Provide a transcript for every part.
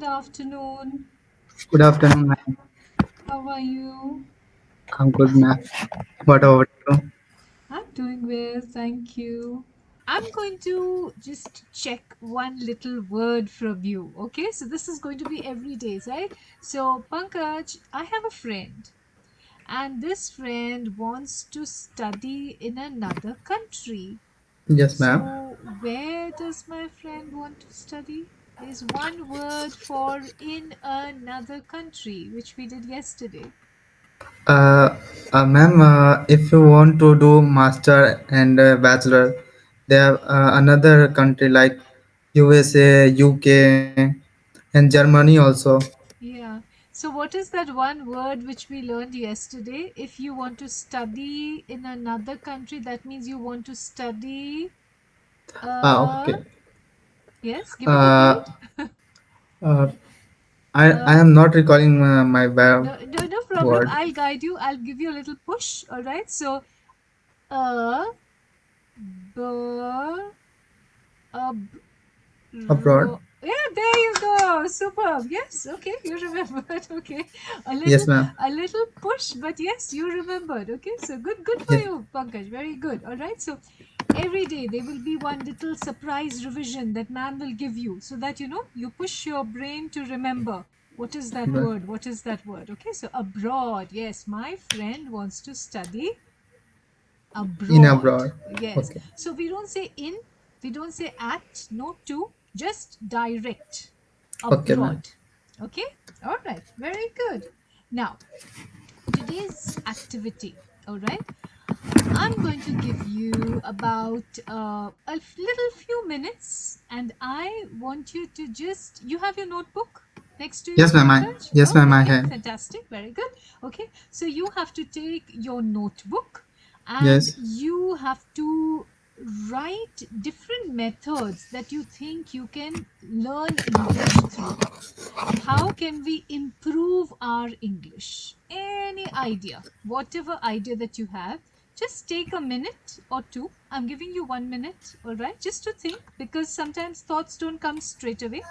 good afternoon. Good afternoon, ma'am. How are you? I'm good, ma'am. What about you? I'm doing well, thank you. I'm going to just check one little word from you. Okay, so this is going to be every day, right? So, Pankaj, I have a friend, and this friend wants to study in another country. Yes, ma'am. So, where does my friend want to study? There's one word for in another country, which we did yesterday. Uh, ma'am, if you want to do master and bachelor, there are another country like USA, UK, and Germany also. Yeah. So, what is that one word which we learned yesterday? If you want to study in another country, that means you want to study. Uh, Okay. yes, give me the Uh, word. uh, I Uh, am not recalling my no problem. word. I'll guide you. I'll give you a little push. All right. So, uh, b, Abroad. Yeah, there you go. Superb. Yes. Okay, you remembered. Okay, a little, Yes, ma'am. a little push, but yes, you remembered. Okay, so good for Yes, you, Pankaj. Very good. All right. So every day there will be one little surprise revision that man will give you, so that you push your brain to remember what is that ma'am. word. What is that word? Okay. So abroad. Yes, my friend wants to study In abroad. abroad. Yes. Okay. So we don't say in, we don't say at, no to, just direct. Okay, ma'am. Abroad. Okay? All right. Very good. Now, today's activity, all right? I'm going to give you about little few minutes, and I want you to just, you have your notebook next to you, Yes, ma'am. Pankaj? Yes, Oh, ma'am. I okay, have. fantastic, very good. Okay, so you have to take your notebook and Yes. you have to write different methods that you think you can learn English through. How can we improve our English? Any idea, whatever idea that you have, just take a minute or two. I'm giving you 1 minute, all right, just to think, because sometimes thoughts don't come straight away.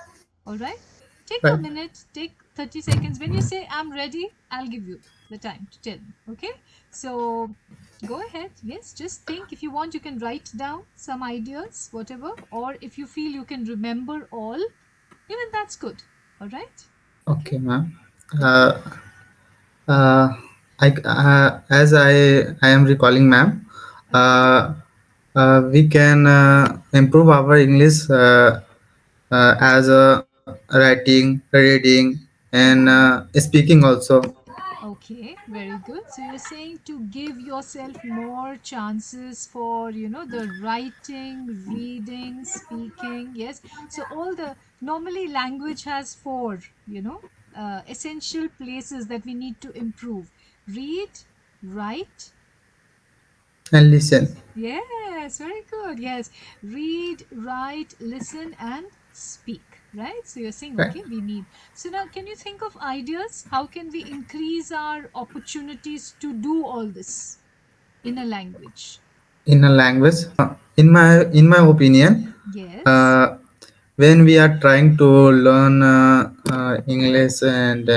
All right, take a Right. minute, take 30 seconds. When you say I'm ready, I'll give you the time to tell me. Okay, so go ahead. Yes, just think. If you want, you can write down some ideas, whatever, or if you feel you can remember all, even that's good. All right. Okay. Okay, ma'am. Okay. Uh, uh, as I am recalling, ma'am, Okay. we can improve our English as writing, reading, and Mm-hmm. speaking also. Okay, very good. So you're saying to give yourself more chances for, the writing, reading, speaking. Yes. So all the, normally language has four, essential places that we need to improve. Read, write. And listen. Yes, very good. Yes, read, write, listen, and speak. Right? So you're saying, Right. okay, we need. So now, can you think of ideas? How can we increase our opportunities to do all this in a language? In a language, in my opinion, Yes. uh, when we are trying to learn English and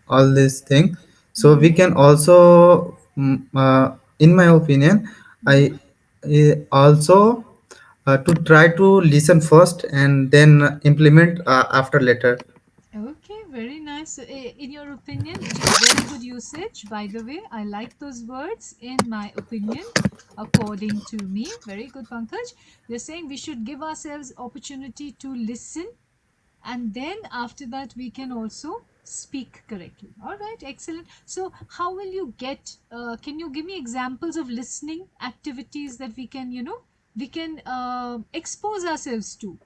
all these things, so we Mm-hmm. can also, in my opinion, Mm-hmm. I also to try to listen first and then implement after later. Okay, very nice. So, in your opinion, which is very good usage, by the way, I like those words. In my opinion, according to me, very good, Pankaj. You're saying we should give ourselves opportunity to listen, and then after that we can also speak correctly. All right, excellent. So, how will you get? Can you give me examples of listening activities that we can, we can expose ourselves to?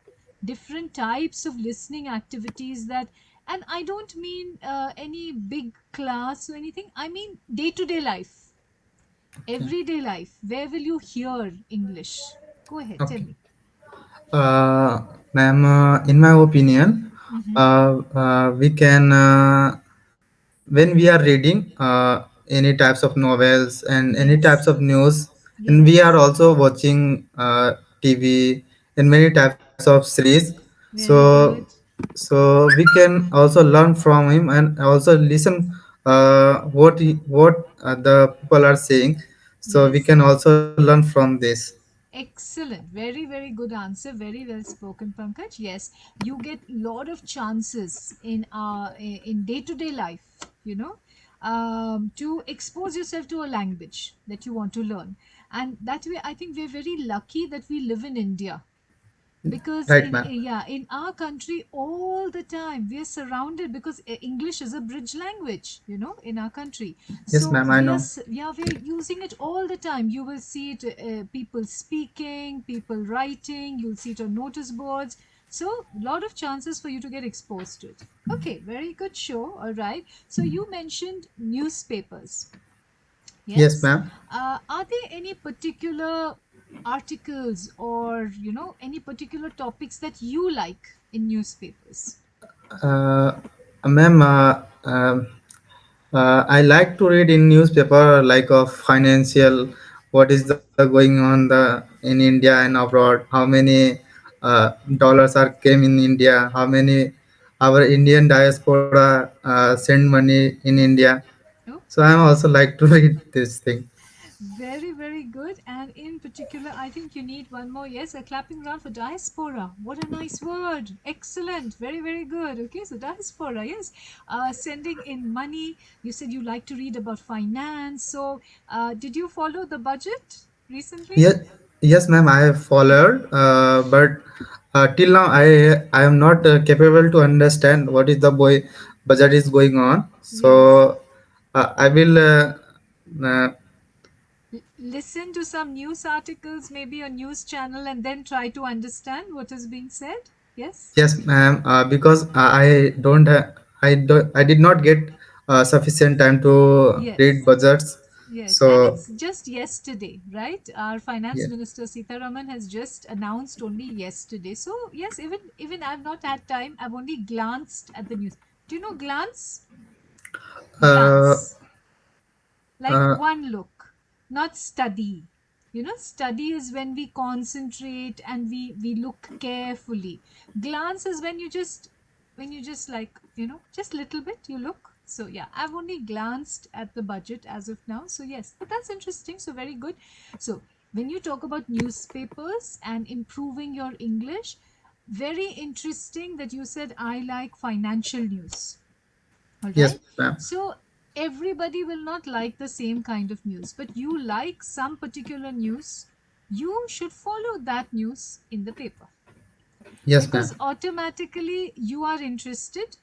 Different types of listening activities that, and I don't mean any big class or anything, I mean day to day life, Okay. everyday life. Where will you hear English? Go ahead, tell Okay. me. Ma'am, in my opinion, Mm-hmm. we can when we are reading any types of novels and any types Yes. of news, and we are Yes. also watching TV and many types of series. Very So good. So we can also learn from him and also listen what the people are saying. So we Yes. can also learn from this. Excellent. Very, very good answer. Very well spoken, Pankaj. Yes, you get lot of chances in day-to-day life, you know, to expose yourself to a language that you want to learn. And that way, I think we're very lucky that we live in India, because Right, ma'am. in our country all the time we are surrounded, because English is a bridge language, you know, in our country. Yes, So ma'am, I know. yeah, we're using it all the time. You will see it, people speaking, people writing, you'll see it on notice boards. So a lot of chances for you to get exposed to it. Okay, very good show. All right, so you mentioned newspapers. Yes, Yes. ma'am. Are there any particular articles or, you know, any particular topics that you like in newspapers? Uh, ma'am, I like to read in newspaper like of financial, what is the going on the in India and abroad, how many dollars are came in India, how many our Indian diaspora send money in India. Oh, So I'm also like to read this thing. very, very good. And in particular, I think you need one more. Yes, a clapping round for diaspora. What a nice word. Excellent. Very, very good. Okay, so diaspora, yes. Sending in money. You said you like to read about finance. So, did you follow the budget recently? Yes, yes, ma'am. I have followed, but till now I am not capable to understand what is the boy budget is going on. Yes. So I will. Uh, Listen to some news articles, maybe a news channel, and then try to understand what is being said. Yes. yes, ma'am. Because I don't. I did not get sufficient time to read Yes. budgets. Yes, and So it's just yesterday, right? Our finance yeah, minister Sitaraman has just announced only yesterday. So yes, even I've not had time. I've only glanced at the news. Do you know glance? uh, Glance. Like uh, one look, not study. You know, study is when we concentrate and we look carefully. Glance is when you just, like, you know, just little bit you look. So yeah, I've only glanced at the budget as of now. So yes, but that's interesting. So very good. So when you talk about newspapers and improving your English, very interesting that you said I like financial news. All yes, right. ma'am. So everybody will not like the same kind of news, but you like some particular news, you should follow that news in the paper, Yes, ma'am. because automatically you are interested,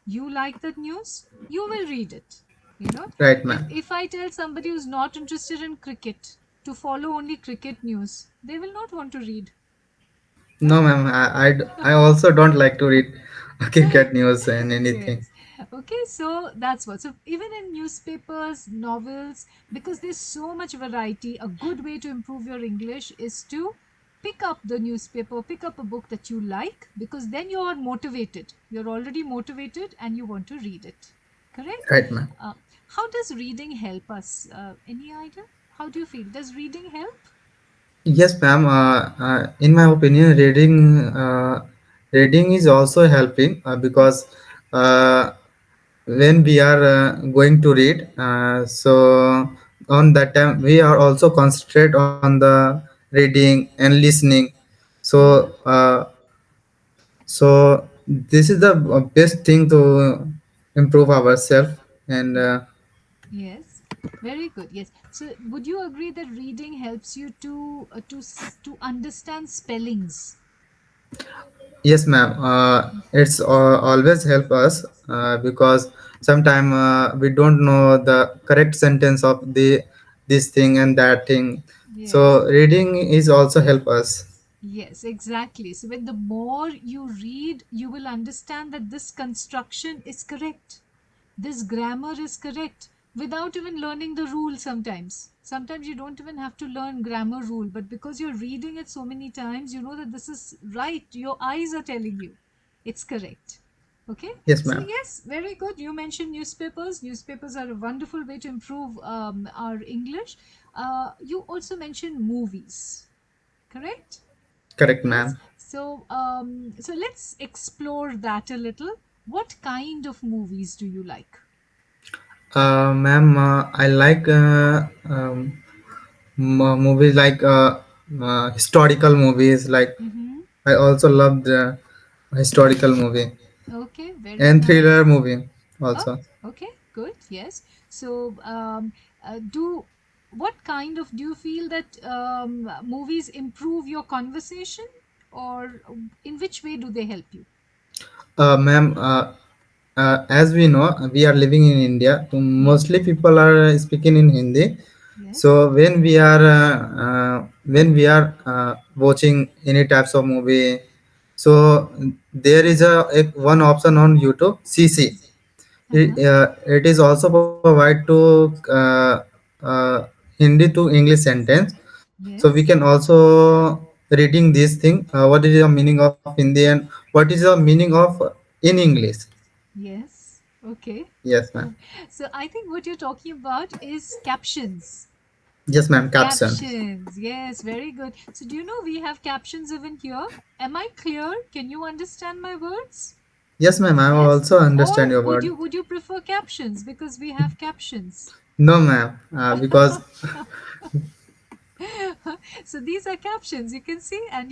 you like that news, you will read it. You know, Right, if ma'am. if I tell somebody who's not interested in cricket to follow only cricket news, they will not want to read. No, ma'am. I also don't like to read cricket news and anything. Yes. Okay, so that's what. So even in newspapers, novels, because there's so much variety, a good way to improve your English is to pick up the newspaper, pick up a book that you like, because then you're motivated. You're already motivated and you want to read it. Correct? Right, ma'am. Uh, how does reading help us? Any idea? How do you feel? Does reading help? Yes, ma'am. In my opinion, reading is also helping because uh, when we are going to read, so on that time we are also concentrate on the reading and listening. So Mm-hmm. so this is the best thing to improve ourselves and. Yes, very good. Yes. So, would you agree that reading helps you to understand spellings? Yes, ma'am. It's always help us because sometimes we don't know the correct sentence of the this thing and that thing. Yes. So reading is also help us. Yes, exactly. So, when the more you read, you will understand that this construction is correct. This grammar is correct without even learning the rule sometimes. Sometimes you don't even have to learn grammar rule, but because you're reading it so many times, you know that this is right. Your eyes are telling you it's correct. Okay, Yes, so ma'am. yes, very good. You mentioned newspapers. Newspapers are a wonderful way to improve our English. You also mentioned movies, correct? Correct, Yes. ma'am. So let's explore that a little. What kind of movies do you like? Ma'am, I like movies like historical movies. Like Mm-hmm. I also love the historical movie Okay, very and thriller nice. movie Oh, also. okay, good. Yes. So, do what kind of do you feel that movies improve your conversation, or in which way do they help you? Ma'am, as we know, we are living in India. Yes. Mostly people are speaking in Hindi. Yes. So when we are watching any types of movie, so there is a one option on YouTube, CC. Uh-huh. It is also provide to Hindi to English sentence. So we can Yes. also reading this thing. What is the meaning of Hindi and what is the meaning of in English? Yes. Okay. Yes, ma'am. So I think what you're talking about is captions. Yes, ma'am. Caption. Captions. Yes, very good. So do you know we have captions even here? Am I clear? Can you understand my words? Yes, ma'am. I Yes. also understand Or your would word. you prefer captions because we have captions? No, ma'am. Because So these are captions you can see, and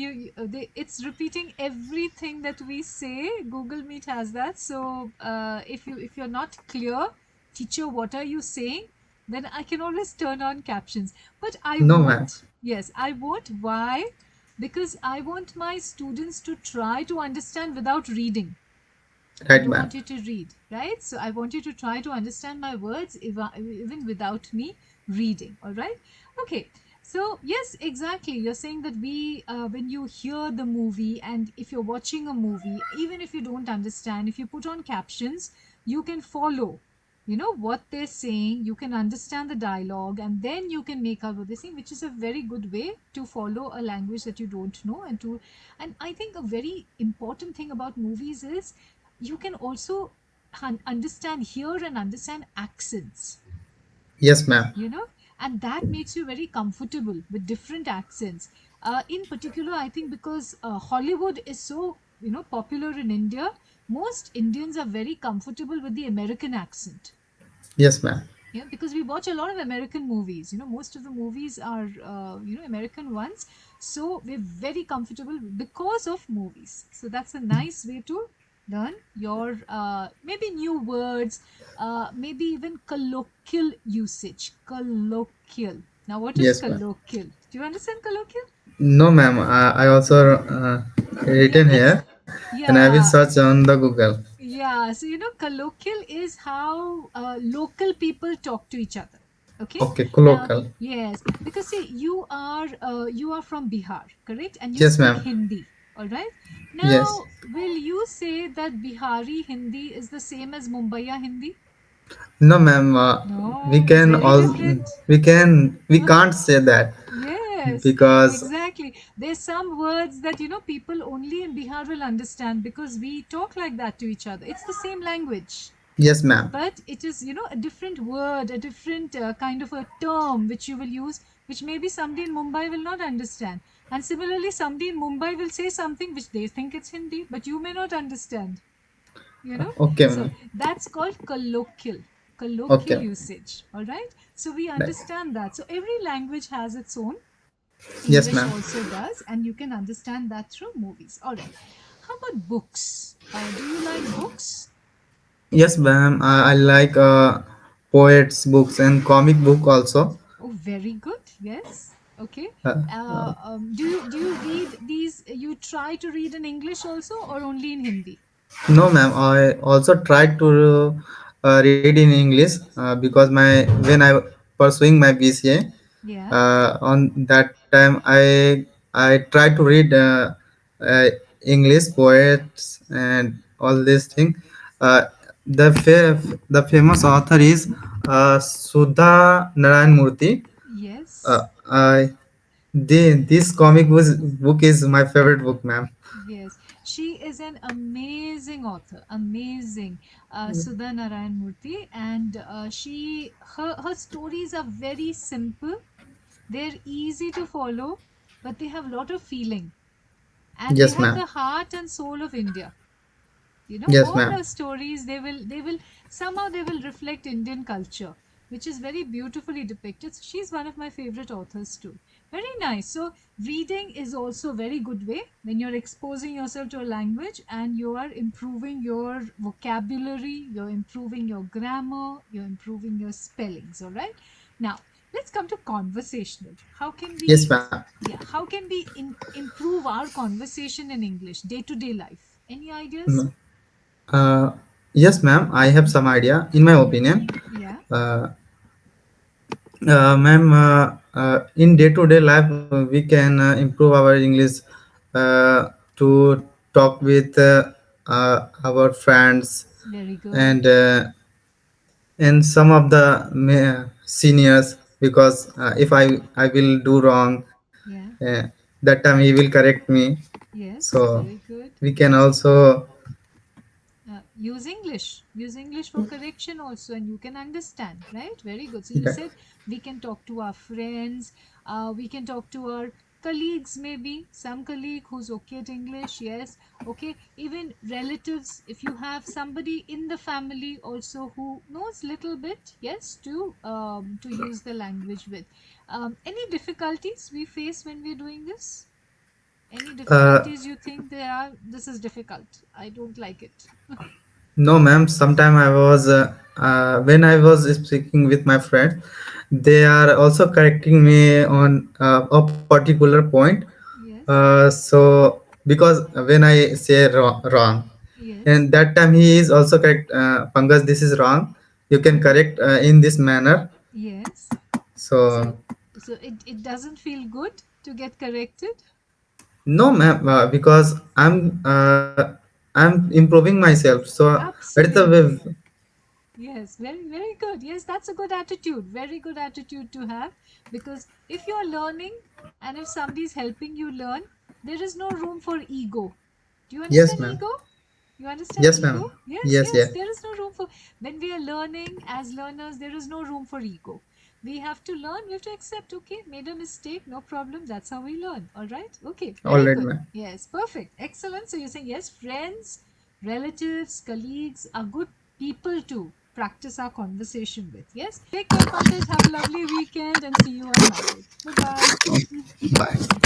it's repeating everything that we say. Google Meet has that. So if you're not clear, teacher, what are you saying? Then I can always turn on captions. But I no, ma'am. won't. Yes, I won't. Why? Because I want my students to try to understand without reading. I Right, don't ma'am. want you to read, right? So I want you to try to understand my words even without me reading, all right? Okay. So yes, exactly. You're saying that when you hear the movie, and if you're watching a movie, even if you don't understand, if you put on captions, you can follow, what they're saying. You can understand the dialogue, and then you can make out what they're saying, which is a very good way to follow a language that you don't know. And I think a very important thing about movies is you can also understand, hear and understand accents, Yes, ma'am. you know and that makes you very comfortable with different accents. In particular, I think because Hollywood is so popular in India, most Indians are very comfortable with the American accent. Yes, ma'am. Yeah, because we watch a lot of American movies. Most of the movies are American ones, so we're very comfortable because of movies. So that's a nice way to learn your maybe new words, maybe even colloquial usage. Colloquial. Now, what is Yes, ma'am. colloquial? Do you understand colloquial? No, ma'am. I also Yeah, written it's here, and I will yeah. search on the Google. Yeah, so colloquial is how local people talk to each other. Okay, Okay, now colloquial. yes, because see, you are from Bihar, correct, and you Yes, speak ma'am. Hindi. All right. Yes. Now, will you say that Bihari Hindi is the same as Mumbaiya Hindi? No, ma'am. We No, can very all different. we can't say that Yes, because exactly. There's some words that people only in Bihar will understand because we talk like that to each other. It's the same language, yes, ma'am. but it is a different word, a different kind of a term which you will use, which maybe somebody in Mumbai will not understand. And similarly, somebody in Mumbai will say something which they think it's Hindi, but you may not understand you know Okay, so ma'am. that's called colloquial Okay. usage. All right, so we Right. understand that. So every language has its own. Yes, English ma'am. also does, and you can understand that through movies. All right, how about books? Do you like books? Yes, ma'am. I like poets books and comic book also. Oh, very good. Yes. Okay. Uh, Do you read these? You try to read in English also, or only in Hindi? no, ma'am. I also tried to read in English because my when I pursuing my BCA Yeah. on that time I tried to read uh, English poets and all these things. Uh, the famous author is Sudha Narayan Murthy. Yes. I this book is my favorite book, ma'am. Yes, she is an amazing author, amazing, Sudha Narayan Murthy, and her stories are very simple. They're easy to follow, but they have a lot of feeling. and they Yes, have ma'am. the heart and soul of India. You know, Yes, all ma'am. her stories, they will somehow they will reflect Indian culture, which is very beautifully depicted. So she's one of my favorite authors too. Very nice. So reading is also a very good way when you're exposing yourself to a language and you are improving your vocabulary, you're improving your grammar, you're improving your spellings. All right. Now let's come to conversational. How can Yes, we, ma'am. yeah, how can we improve our conversation in English day to day life? Any ideas? Mm, Uh, yes, ma'am. I have some idea. In my opinion, Yeah, uh, ma'am, in day-to-day life, we can improve our English to talk with our friends very and good. some of the seniors, because if I will do wrong, Yeah, that time he will correct me. yes, So very good. we can also, Use English for correction also, and you can understand, right? Very good. So you yeah, said we can talk to our friends, we can talk to our colleagues, maybe some colleague who's okay at English, yes, okay, even relatives, if you have somebody in the family also who knows little bit, yes, to use the language with. Any difficulties we face when we're doing this? Any uh, difficulties you think there are? This is difficult. I don't like it. no, ma'am. Sometime I was when I was speaking with my friends, they are also correcting me on a particular point. Yes, So because when I say wrong, yes, and that time he is also correct. Pangas, this is wrong. You can correct in this manner. yes. So So, it doesn't feel good to get corrected. no, ma'am, because I'm improving myself. So that is the way. Absolutely. Yes, very, very good. Yes, that's a good attitude. Very good attitude to have, because if you're learning and if somebody is helping you learn, there is no room for ego. Do you Yes, understand ma'am. ego? You understand Yes, ego? ma'am. Yes, Yes, yes. yeah. There is no room for, when we are learning as learners, there is no room for ego. We have to learn, we have to accept, okay, made a mistake, no problem. That's how we learn. All right. Okay, All very right, good. ma'am. Yes, perfect. Excellent. So you're saying, yes, friends, relatives, colleagues are good people to practice our conversation with. Yes. Take care, Pankaj. Have a lovely weekend and see you on Monday. Bye bye. Bye.